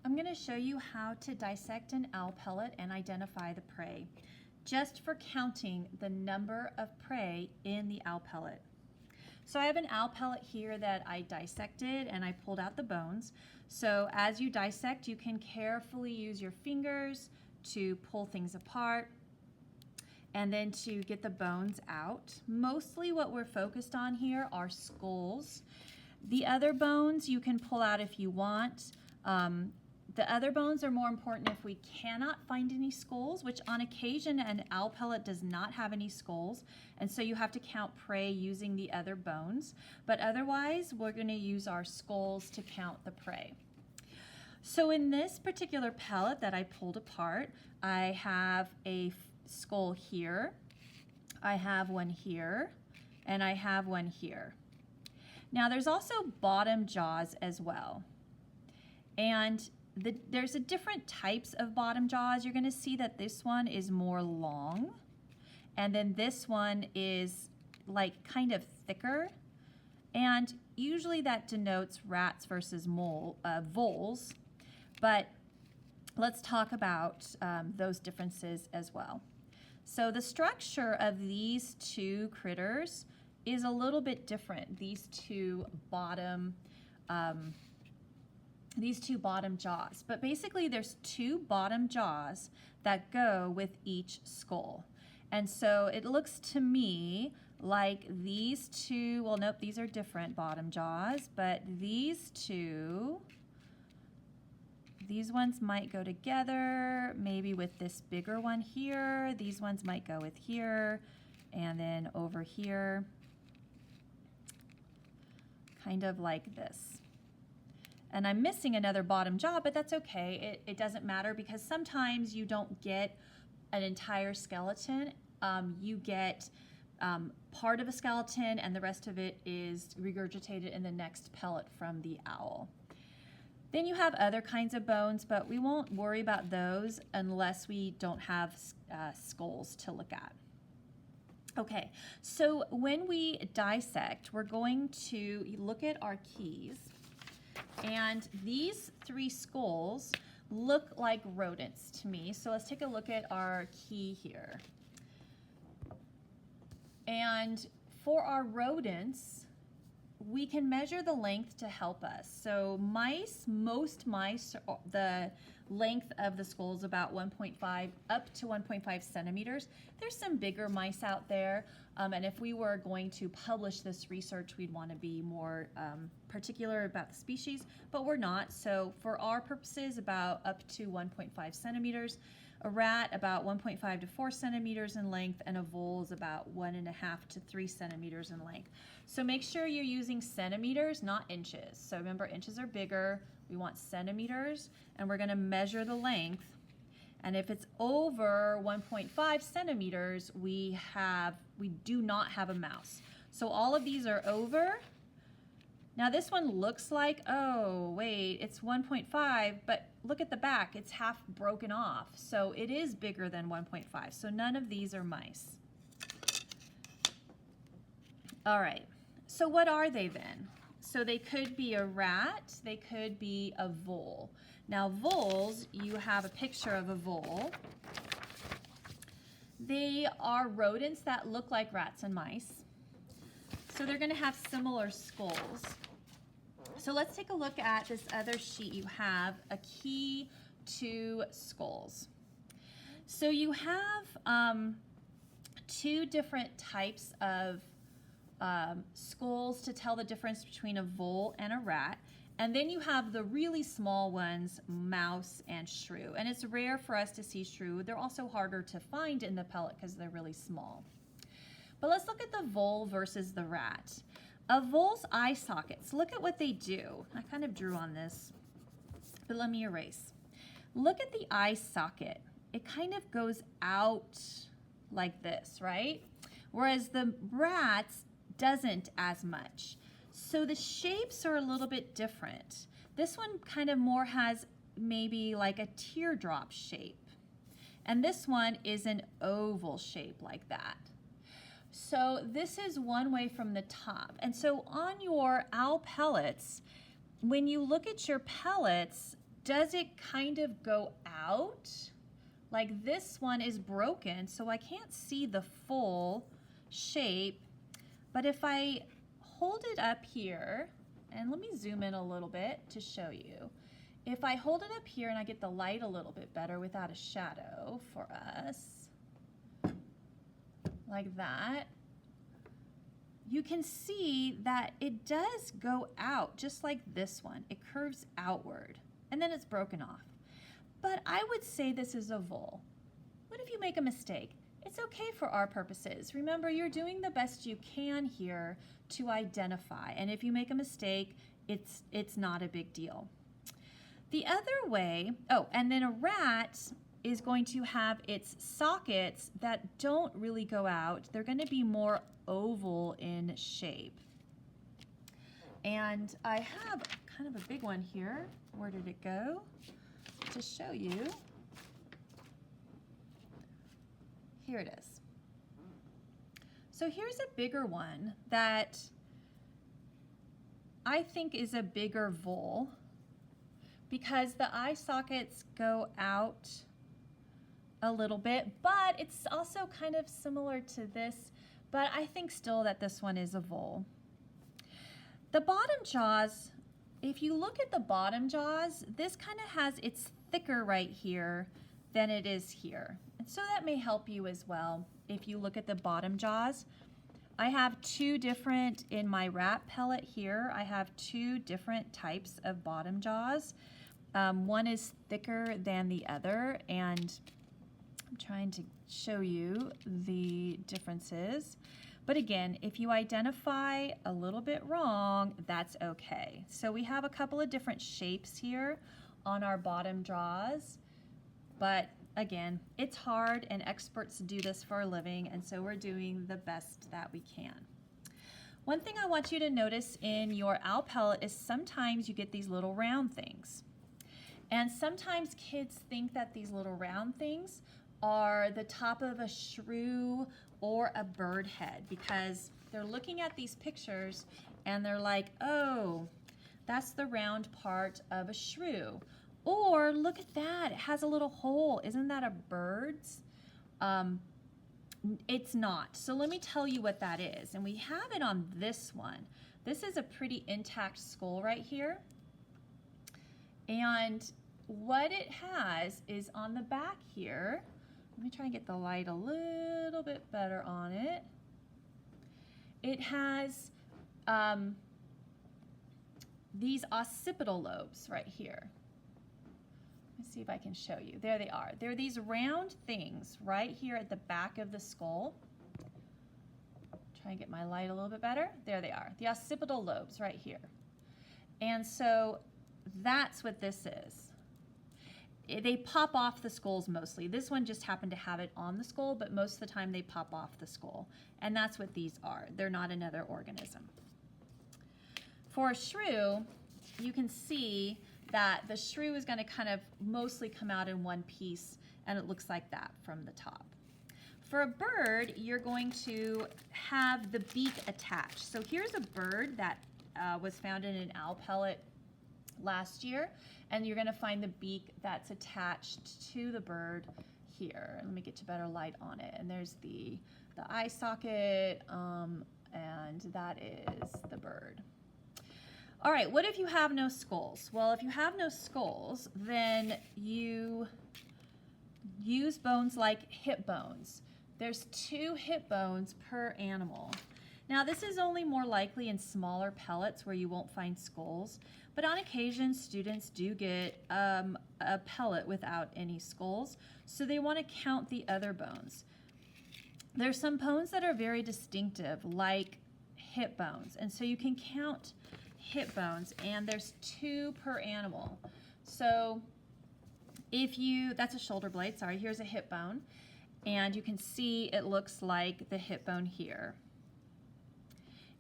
I'm going to show you how to dissect an owl pellet and identify the prey, just for counting the number of prey in the owl pellet. So I have an owl pellet here that I dissected and I pulled out the bones. So as you dissect, you can carefully use your fingers to pull things apart and then to get the bones out. Mostly what we're focused on here are skulls. The other bones you can pull out if you want. The other bones are more important if we cannot find any skulls, which on occasion an owl pellet does not have any skulls, and so you have to count prey using the other bones. But otherwise, we're going to use our skulls to count the prey. So in this particular pellet that I pulled apart, I have a skull here, I have one here, and I have one here. Now there's also bottom jaws as well. And there's a different types of bottom jaws. You're going to see that this one is more long, and then this one is like kind of thicker. And usually that denotes rats versus voles. But let's talk about those differences as well. So the structure of these two critters is a little bit different. These two bottom jaws. But basically there's two bottom jaws that go with each skull. And so it looks to me like these two, well, nope, these are different bottom jaws, but these two, these ones might go together, maybe with this bigger one here. These ones might go with here, and then over here, kind of like this. And I'm missing another bottom jaw, but that's okay. It doesn't matter, because sometimes you don't get an entire skeleton. You get part of a skeleton and the rest of it is regurgitated in the next pellet from the owl. Then you have other kinds of bones, but we won't worry about those unless we don't have skulls to look at. Okay, so when we dissect, we're going to look at our keys. And these three skulls look like rodents to me. So let's take a look at our key here. And for our rodents, we can measure the length to help us. So most mice, the length of the skull is about 1.5 up to 1.5 centimeters. There's some bigger mice out there, and if we were going to publish this research, we'd want to be more particular about the species, but we're not. So for our purposes, about up to 1.5 centimeters. A rat about 1.5 to 4 centimeters in length, and a vole is about 1.5 to 3 centimeters in length. So make sure you're using centimeters, not inches. So remember, inches are bigger. We want centimeters, and we're going to measure the length. And if it's over 1.5 centimeters, we do not have a mouse. So all of these are over. Now this one looks like, oh wait, it's 1.5, but look at the back, it's half broken off. So it is bigger than 1.5. So none of these are mice. All right, so what are they then? So they could be a rat, they could be a vole. Now voles, you have a picture of a vole. They are rodents that look like rats and mice. So they're going to have similar skulls. So let's take a look at this other sheet. You have a key to skulls. So you have two different types of skulls to tell the difference between a vole and a rat. And then you have the really small ones, mouse and shrew. And it's rare for us to see shrew. They're also harder to find in the pellet because they're really small. But let's look at the vole versus the rat. A vole's eye sockets, look at what they do. I kind of drew on this, but let me erase. Look at the eye socket. It kind of goes out like this, right? Whereas the rat's doesn't as much. So the shapes are a little bit different. This one kind of more has maybe like a teardrop shape. And this one is an oval shape like that. So this is one way from the top. And so on your owl pellets, when you look at your pellets, does it kind of go out? Like this one is broken, so I can't see the full shape. But if I hold it up here, and let me zoom in a little bit to show you. If I hold it up here and I get the light a little bit better without a shadow for us, like that, you can see that it does go out just like this one. It curves outward and then it's broken off. But I would say this is a vole. What if you make a mistake? It's okay for our purposes. Remember, you're doing the best you can here to identify. And if you make a mistake, it's not a big deal. The other way, oh, and then a rat is going to have its sockets that don't really go out. They're going to be more oval in shape. And I have kind of a big one here. Where did it go? To show you. Here it is. So here's a bigger one that I think is a bigger vole because the eye sockets go out a little bit, but it's also kind of similar to this, but I think still that this one is a vole. The bottom jaws, if you look at the bottom jaws, this kind of has, it's thicker right here than it is here. And so that may help you as well if you look at the bottom jaws. I have two different, in my rat pellet here, I have two different types of bottom jaws. One is thicker than the other, and I'm trying to show you the differences. But again, if you identify a little bit wrong, that's okay. So we have a couple of different shapes here on our bottom jaws, but again, it's hard and experts do this for a living, and so we're doing the best that we can. One thing I want you to notice in your owl pellet is sometimes you get these little round things. And sometimes kids think that these little round things are the top of a shrew or a bird head because they're looking at these pictures and they're like, oh, that's the round part of a shrew. Or look at that, it has a little hole. Isn't that a bird's? It's not. So let me tell you what that is. And we have it on this one. This is a pretty intact skull right here. And what it has is on the back here, let me try and get the light a little bit better on it. It has these occipital lobes right here. Let's see if I can show you. There they are. They're these round things right here at the back of the skull. Try and get my light a little bit better. There they are. The occipital lobes right here. And so that's what this is. They pop off the skulls mostly. This one just happened to have it on the skull, but most of the time they pop off the skull. And that's what these are. They're not another organism. For a shrew, you can see that the shrew is going to kind of mostly come out in one piece, and it looks like that from the top. For a bird, you're going to have the beak attached. So here's a bird that was found in an owl pellet last year, and you're going to find the beak that's attached to the bird here. Let me get to better light on it. And there's the eye socket, and that is the bird. All right, what if you have no skulls? Well, if you have no skulls, then you use bones like hip bones. There's 2 hip bones per animal. Now, this is only more likely in smaller pellets where you won't find skulls, but on occasion, students do get a pellet without any skulls, so they want to count the other bones. There's some bones that are very distinctive, like hip bones, and so you can count hip bones, and there's 2 per animal. So if you, that's a shoulder blade, sorry, here's a hip bone, and you can see it looks like the hip bone here.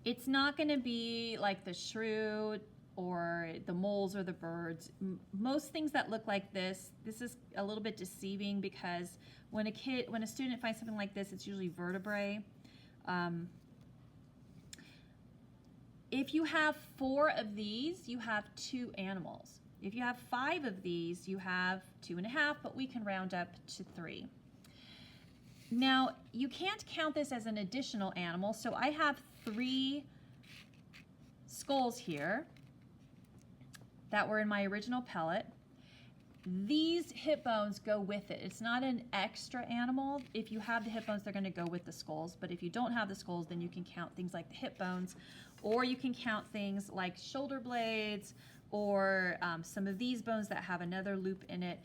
It's not going to be like the shrew or the moles or the birds. Most things that look like this is a little bit deceiving because when a student finds something like this, it's usually vertebrae. If you have 4 of these, you have 2 animals. If you have 5 of these, you have 2.5, but we can round up to 3. Now, you can't count this as an additional animal, so I have 3 skulls here that were in my original pellet. These hip bones go with it. It's not an extra animal. If you have the hip bones, they're going to go with the skulls. But if you don't have the skulls, then you can count things like the hip bones, or you can count things like shoulder blades, or some of these bones that have another loop in it.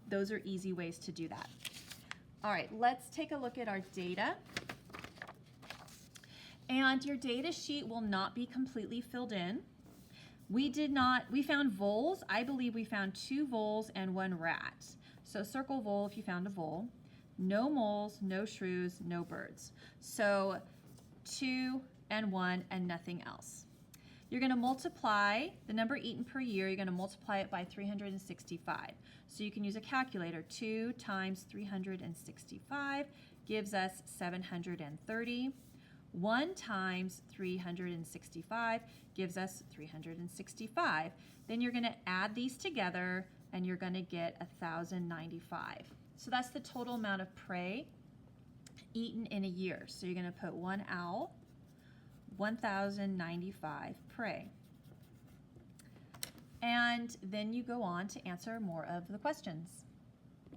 Those are easy ways to do that. All right, let's take a look at our data. And your data sheet will not be completely filled in. We found voles. I believe we found 2 voles and 1 rat. So circle vole if you found a vole. No moles, no shrews, no birds. So 2 and 1 and nothing else. You're going to multiply the number eaten per year. You're going to multiply it by 365. So you can use a calculator. 2 times 365 gives us 730. 1 times 365 gives us 365. Then you're going to add these together and you're going to get 1,095. So that's the total amount of prey eaten in a year. So you're going to put 1 owl, 1,095 prey. And then you go on to answer more of the questions.